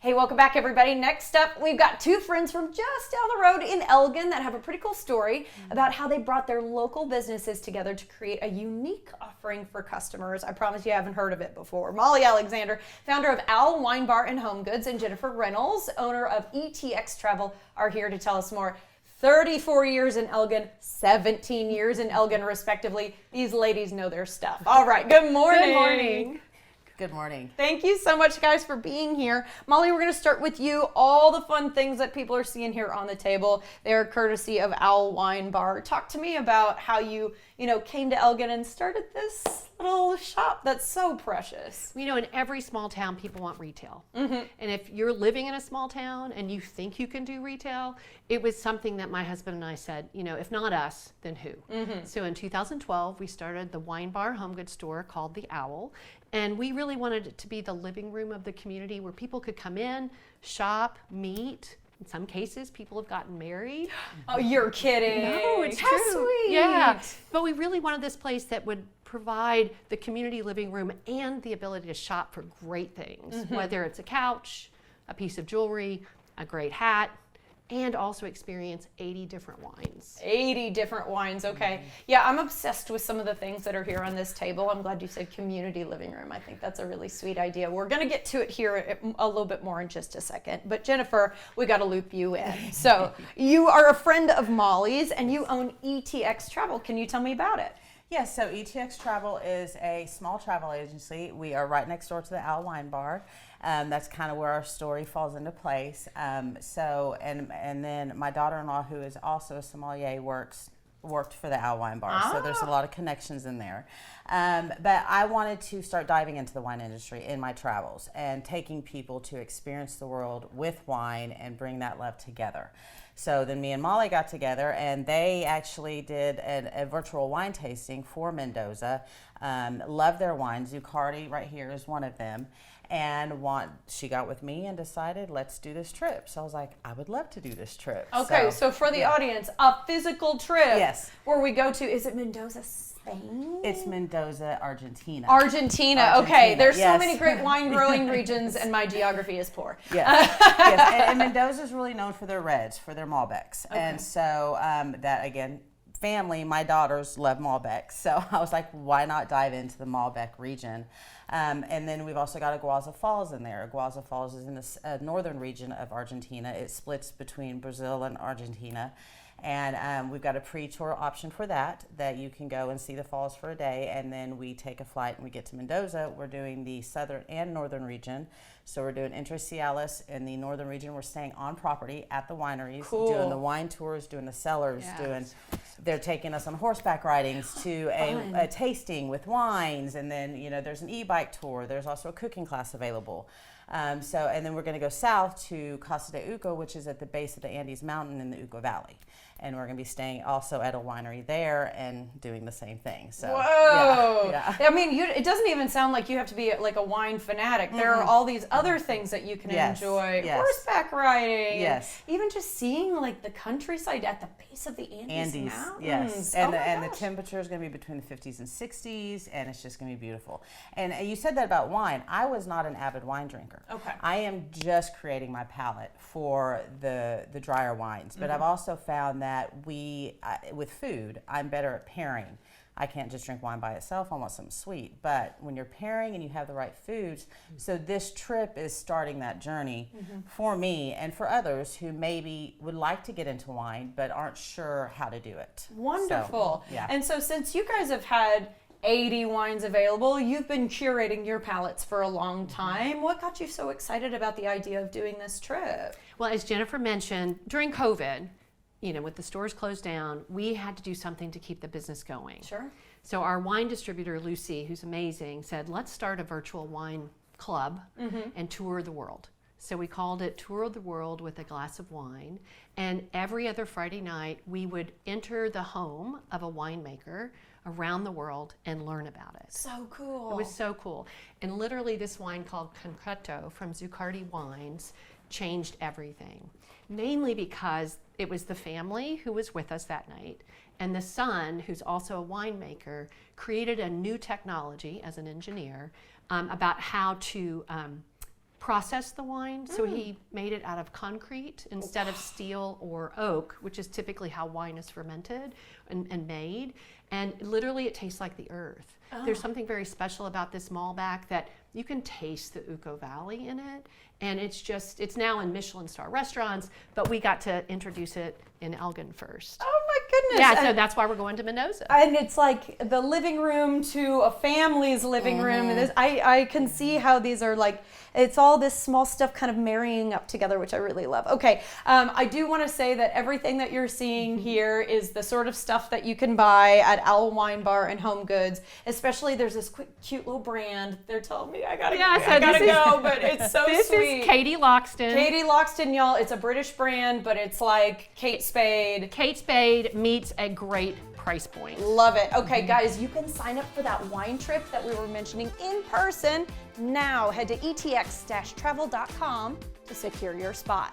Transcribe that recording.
Hey, welcome back, everybody. Next up, we've got two friends from just down the road in Elgin that have a pretty cool story about how they brought their local businesses together to create a unique offering for customers. I promise you haven't heard of it before. Molly Alexander, founder of Owl Wine Bar and Home Goods, and Jennifer Reynolds, owner of ETX Travel, are here to tell us more. 34 years in Elgin, 17 years in Elgin, respectively. These ladies know their stuff. All right, good morning. Good morning. Good morning. Thank you so much, guys, for being here. Molly, we're going to start with you. All the fun things that people are seeing here on the table, they're courtesy of Owl Wine Bar. Talk to me about how you came to Elgin and started this little shop that's so precious. In every small town, people want retail. And if you're living in a small town and you think you can do retail, it was something that my husband and I said, if not us, then who? So in 2012, we started the wine bar home goods store called The Owl. And we really wanted it to be the living room of the community where people could come in, shop, meet. In some cases, people have gotten married. Oh, you're kidding. No, it's How true. sweet. Yeah, but we really wanted this place that would provide the community living room and the ability to shop for great things, whether it's a couch, a piece of jewelry, a great hat, and also experience 80 different wines. 80 different wines, okay. Yeah, I'm obsessed with some of the things that are here on this table. I'm glad you said community living room. I think that's a really sweet idea. We're gonna get to it here a little bit more in just a second. But Jennifer, we gotta loop you in. So you are a friend of Molly's and you own ETX Travel. Can you tell me about it? Yes, so ETX Travel is a small travel agency. We are right next door to the Owl Wine Bar. That's kind of where our story falls into place. And then my daughter-in-law, who is also a sommelier, worked for the Owl Wine Bar. So there's a lot of connections in there. But I wanted to start diving into the wine industry in my travels and taking people to experience the world with wine and bring that love together. So then me and Molly got together and they actually did a virtual wine tasting for Mendoza. Love their wine. Zuccardi right here is one of them. And she got with me and decided, let's do this trip. So I was like, I would love to do this trip. Okay, so for the audience, a physical trip. Yes. Where we go to, is it Mendoza, Spain? It's Mendoza, Argentina. Argentina. Okay, there's yes. so many great wine growing regions and my geography is poor. Yes, yes. And Mendoza is really known for their reds, for their Malbecs. Okay. And so that, again, family, my daughters love Malbecs. So I was like, why not dive into the Malbec region? And then we've also got Iguazu Falls in there. Iguazu Falls is in the northern region of Argentina. It splits between Brazil and Argentina. And we've got a pre-tour option for that you can go and see the falls for a day. And then we take a flight and we get to Mendoza. We're doing the southern and northern region. So we're doing Entre Ciales in the northern region. We're staying on property at the wineries, doing the wine tours, doing the cellars, they're taking us on horseback ridings to a tasting with wines. And then, there's an e-bike tour. There's also a cooking class available. And then we're going to go south to Casa de Uco, which is at the base of the Andes Mountain in the Uco Valley. And we're going to be staying also at a winery there and doing the same thing. So, whoa! Yeah. I mean, it doesn't even sound like you have to be like a wine fanatic. There are all these other things that you can enjoy. Yes. Horseback riding. Yes. Even just seeing like the countryside at the base of the Andes Mountains. Yes. And the temperature is going to be between the 50s and 60s, and it's just going to be beautiful. And you said that about wine. I was not an avid wine drinker. Okay. I am just creating my palate for the drier wines. But I've also found that with food, I'm better at pairing. I can't just drink wine by itself. I want something sweet. But when you're pairing and you have the right foods, so this trip is starting that journey for me and for others who maybe would like to get into wine but aren't sure how to do it. Wonderful. So, yeah. And so since you guys have had 80 wines available, you've been curating your palates for a long time. What got you so excited about the idea of doing this trip? Well, as Jennifer mentioned, during COVID, with the stores closed down, we had to do something to keep the business going. Sure. So our wine distributor, Lucy, who's amazing, said, let's start a virtual wine club and tour the world. So we called it Tour of the World with a Glass of Wine. And every other Friday night, we would enter the home of a winemaker around the world and learn about it. So cool. It was so cool. And literally this wine called Concreto from Zuccardi Wines changed everything. Mainly because it was the family who was with us that night, and the son, who's also a winemaker, created a new technology as an engineer about how to process the wine. So he made it out of concrete instead of steel or oak, which is typically how wine is fermented and made. And literally it tastes like the earth. There's something very special about this Malbec that you can taste the Uco Valley in it. And it's now in Michelin star restaurants, but we got to introduce it in Elgin first. Oh my goodness. Yeah, so that's why we're going to Mendoza. And it's like the living room to a family's living room. And I can see how these are like, it's all this small stuff kind of marrying up together, which I really love. Okay, I do want to say that everything that you're seeing here is the sort of stuff that you can buy at Owl Wine Bar and Home Goods. Especially there's this cute little brand. They're telling me I gotta go, but it's so this sweet. This is Katie Loxton. Katie Loxton, y'all. It's a British brand, but it's like Kate Spade. Kate Spade meets a great price point. Love it. Okay, guys, you can sign up for that wine trip that we were mentioning in person. Now head to etx-travel.com to secure your spot.